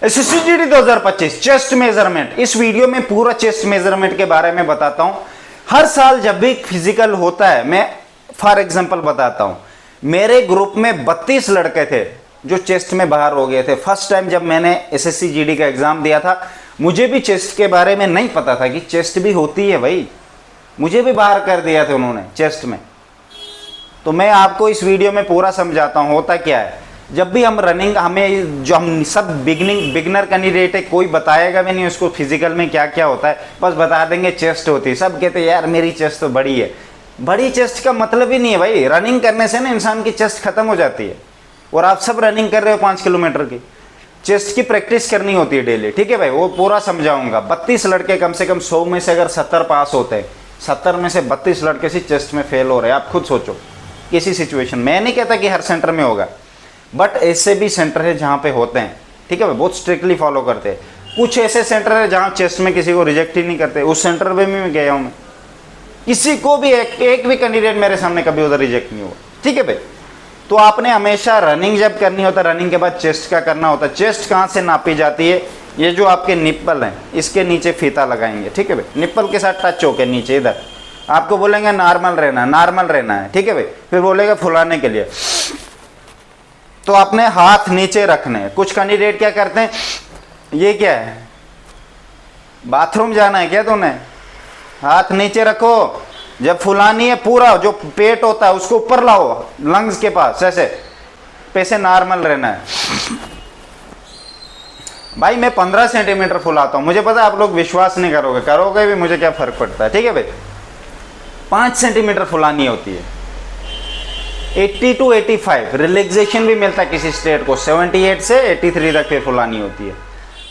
SSC GD 2025 chest measurement. इस video में पूरा चेस्ट मेजरमेंट के बारे में बताता हूं। हर साल जब भी फिजिकल होता है, मैं फॉर एग्जांपल बताता हूं, मेरे ग्रुप में 32 लड़के थे जो चेस्ट में बाहर हो गए थे। फर्स्ट टाइम जब मैंने एसएससी जीडी का एग्जाम दिया था, मुझे भी चेस्ट के बारे में नहीं पता था कि चेस्ट भी होती है भाई, मुझे भी बाहर कर दिया था उन्होंने चेस्ट में। तो मैं आपको इस वीडियो में पूरा समझाता हूं होता क्या है। जब भी हम रनिंग, हमें जो हम सब बिगनर कैंडिडेट है, कोई बताएगा भी नहीं उसको फिजिकल में क्या क्या होता है, बस बता देंगे चेस्ट होती है। सब कहते हैं यार मेरी चेस्ट तो बड़ी है। बड़ी चेस्ट का मतलब ही नहीं है भाई, रनिंग करने से ना इंसान की चेस्ट खत्म हो जाती है। और आप सब रनिंग कर रहे हो 5 किलोमीटर की, चेस्ट की प्रैक्टिस करनी होती है डेली, ठीक है भाई, वो पूरा समझाऊंगा। 32 लड़के कम से कम 100 में से अगर 70 पास होते हैं, 70 में से 32 लड़के से चेस्ट में फेल हो रहे हैं। आप खुद सोचो किसी सिचुएशन, मैं नहीं कहता कि हर सेंटर में होगा, बट ऐसे भी सेंटर है जहाँ पे होते हैं, ठीक है भाई, बहुत स्ट्रिक्टली फॉलो करते हैं। कुछ ऐसे सेंटर है जहाँ चेस्ट में किसी को रिजेक्ट ही नहीं करते, उस सेंटर पे भी मैं गया हूँ। मैं किसी को भी एक भी कैंडिडेट मेरे सामने कभी उधर रिजेक्ट नहीं हुआ, ठीक है भाई। तो आपने हमेशा रनिंग जब करनी होता है, रनिंग के बाद चेस्ट का करना होता है। चेस्ट कहाँ से नापी जाती है, ये जो आपके निप्पल हैं इसके नीचे फीता लगाएंगे, ठीक है भाई, निप्पल के साथ टच होके नीचे इधर आपको बोलेंगे नॉर्मल रहना, नॉर्मल रहना है, ठीक है भाई। फिर बोलेगा फुलाने के लिए, तो आपने हाथ नीचे रखने हैं। कुछ कैंडिडेट क्या करते हैं, ये क्या है, बाथरूम जाना है क्या तूने, हाथ नीचे रखो। जब फुलानी है पूरा जो पेट होता है उसको ऊपर लाओ लंग्स के पास, ऐसे पैसे नॉर्मल रहना है। भाई मैं 15 सेंटीमीटर फुलाता हूं, मुझे पता है आप लोग विश्वास नहीं करोगे, करोगे भी मुझे क्या फर्क पड़ता है, ठीक है भाई। 5 सेंटीमीटर फुलानी होती है। 80 to 85 रिलैक्सेशन भी मिलता है किसी स्टेट को, 78 से 83 तक फिर फुलानी होती है।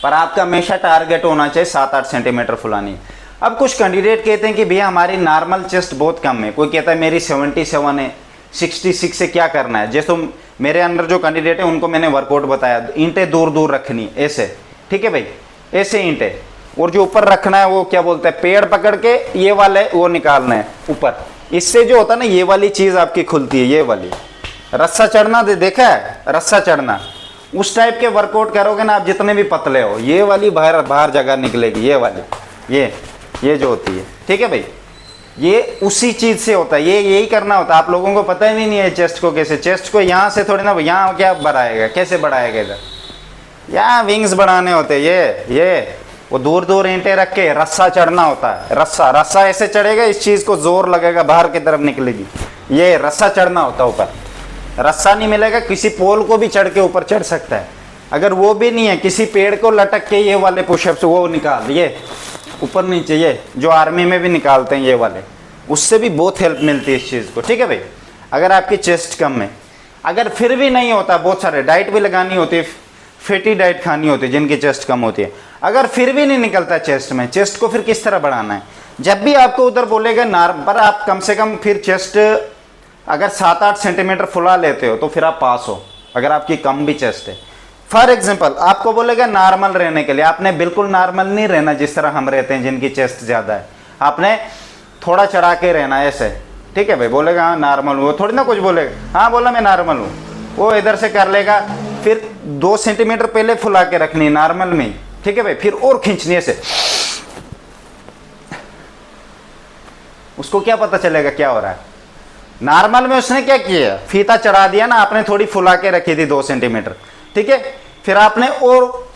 पर आपका हमेशा टारगेट होना चाहिए 7-8 सेंटीमीटर फुलानी। अब कुछ कैंडिडेट कहते हैं कि भैया हमारी नॉर्मल चेस्ट बहुत कम है, कोई कहता है मेरी 77 है, 66 से क्या करना है। जैसे मेरे अंदर जो कैंडिडेट है उनको मैंने वर्कआउट बताया, ईंटें दूर दूर रखनी ऐसे, ठीक है भाई, ऐसे ईंटें, और जो ऊपर रखना है वो क्या बोलते हैं, पेड़ पकड़ के ये वाले वो निकालना है ऊपर। इससे जो होता है ना, ये वाली चीज आपकी खुलती है, ये वाली रस्सा चढ़ना, देखा है रस्सा चढ़ना, उस टाइप के वर्कआउट करोगे ना आप, जितने भी पतले हो, ये वाली बाहर बाहर जगह निकलेगी, ये वाली, ये जो होती है, ठीक है भाई, ये उसी चीज से होता है। ये यही करना होता है। आप लोगों को पता ही नहीं है चेस्ट को कैसे, चेस्ट को यहाँ से थोड़ी ना, यहाँ क्या बढ़ाएगा, कैसे बढ़ाएगा, इधर यहाँ विंग्स बढ़ाने होते हैं। ये वो दूर दूर ईंटें रख के रस्सा चढ़ना होता है। रस्सा ऐसे चढ़ेगा, इस चीज को जोर लगेगा, बाहर की तरफ निकलेगी, ये रस्सा चढ़ना होता है ऊपर। रस्सा नहीं मिलेगा, किसी पोल को भी चढ़ के ऊपर चढ़ सकता है। अगर वो भी नहीं है, किसी पेड़ को लटक के ये वाले पुशअप्स वो निकाल, ये ऊपर नीचे, ये जो आर्मी में भी निकालते हैं ये वाले, उससे भी बहुत हेल्प मिलती है इस चीज़ को, ठीक है भाई। अगर आपकी चेस्ट कम है, अगर फिर भी नहीं होता, बहुत सारे डाइट भी लगानी होती है, फैटी डाइट खानी होती है जिनकी चेस्ट कम होती है। अगर फिर भी नहीं निकलता चेस्ट में, चेस्ट को फिर किस तरह बढ़ाना है। जब भी आपको उधर बोलेगा नॉर्मल, पर आप कम से कम फिर चेस्ट अगर 7-8 सेंटीमीटर फुला लेते हो तो फिर आप पास हो, अगर आपकी कम भी चेस्ट है। फॉर एग्जाम्पल आपको बोलेगा नॉर्मल रहने के लिए, आपने बिल्कुल नॉर्मल नहीं रहना जिस तरह हम रहते हैं जिनकी चेस्ट ज़्यादा है, आपने थोड़ा चढ़ा के रहना ऐसे, ठीक है भाई। बोलेगा हाँ नॉर्मल हूँ, थोड़ी ना कुछ बोलेगा हाँ बोला मैं नॉर्मल हूँ, वो इधर से कर लेगा। फिर 2 सेंटीमीटर पहले फुला के रखनी नॉर्मल में, ठीक है भाई, फिर और खींचनी ऐसे, उसको क्या पता चलेगा क्या हो रहा है। नॉर्मल में उसने क्या किया, फीता चढ़ा दिया ना, आपने थोड़ी फुला के रखी थी 2 सेंटीमीटर, ठीक है, फिर आपने और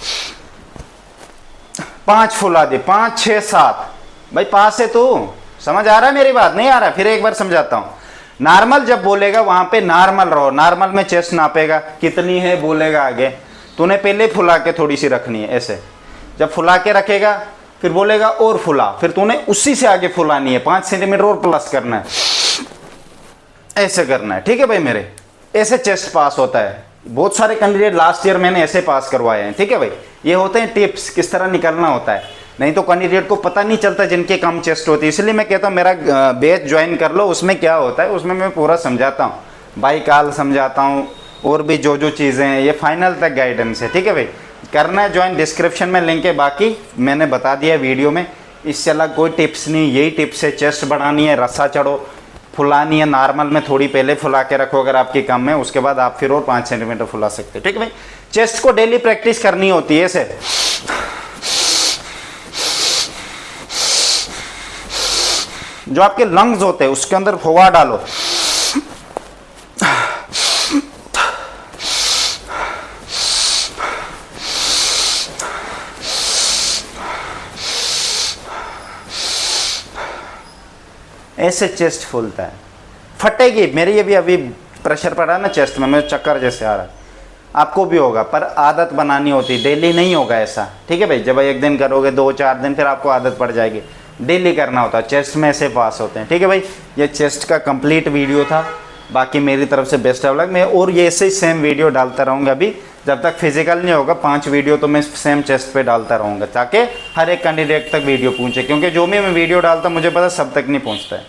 5 फुला दी, 5, 6, 7, भाई पास है तू, समझ आ रहा है मेरी बात, नहीं आ रहा है, फिर एक बार समझाता हूं। नॉर्मल जब बोलेगा वहां पे नॉर्मल रहो, नॉर्मल में चेस्ट नापेगा कितनी है, बोलेगा आगे, तूने पहले फुला के थोड़ी सी रखनी है ऐसे। जब फुला के रखेगा फिर बोलेगा और फुला, फिर तूने उसी से आगे फुलानी है, 5 सेंटीमीटर और प्लस करना है, ऐसे करना है, ठीक है भाई मेरे। ऐसे चेस्ट पास होता है। बहुत सारे कैंडिडेट लास्ट ईयर मैंने ऐसे पास करवाए हैं, ठीक है भाई। ये होते हैं टिप्स किस तरह निकलना होता है, नहीं तो कैंडिडेट को पता नहीं चलता जिनके कम चेस्ट होती है। इसलिए मैं कहता हूँ मेरा बैच ज्वाइन कर लो, उसमें क्या होता है उसमें मैं पूरा समझाता हूँ, बाई काल समझाता हूँ, और भी जो चीज़ें हैं ये फाइनल तक गाइडेंस है, ठीक है भाई। करना है ज्वाइन, डिस्क्रिप्शन में लिंक है, बाकी मैंने बता दिया वीडियो में, इससे अलग कोई टिप्स नहीं, यही टिप्स है। चेस्ट बढ़ानी है, रस्सा चढ़ो, फुलानी है, नॉर्मल में थोड़ी पहले फुला के रखो अगर आपकी कम है, उसके बाद आप फिर और 5 सेंटीमीटर फुला सकते हो। ठीक है भाई, चेस्ट को डेली प्रैक्टिस करनी होती है ऐसे। जो आपके लंग्स होते हैं उसके अंदर हवा डालो। ऐसे चेस्ट फूलता है, फटेगी। मेरी ये भी अभी प्रेशर पड़ा ना चेस्ट में, मुझे चक्कर जैसे आ रहा है, आपको भी होगा, पर आदत बनानी होती, डेली नहीं होगा ऐसा। ठीक है भाई, जब एक दिन करोगे 2-4 दिन फिर आपको आदत पड़ जाएगी, डेली करना होता है। चेस्ट में ऐसे पास होते हैं। ठीक है भाई, ये चेस्ट का कंप्लीट वीडियो था। बाकी मेरी तरफ से बेस्ट ऑफ लक। मैं और ये ऐसे ही सेम वीडियो डालता रहूँगा अभी जब तक फिजिकल नहीं होगा। 5 वीडियो तो मैं सेम चेस्ट पे डालता रहूँगा ताकि हर एक कैंडिडेट तक वीडियो पहुँचे, क्योंकि जो भी मैं वीडियो डालता मुझे पता सब तक नहीं पहुँचता है।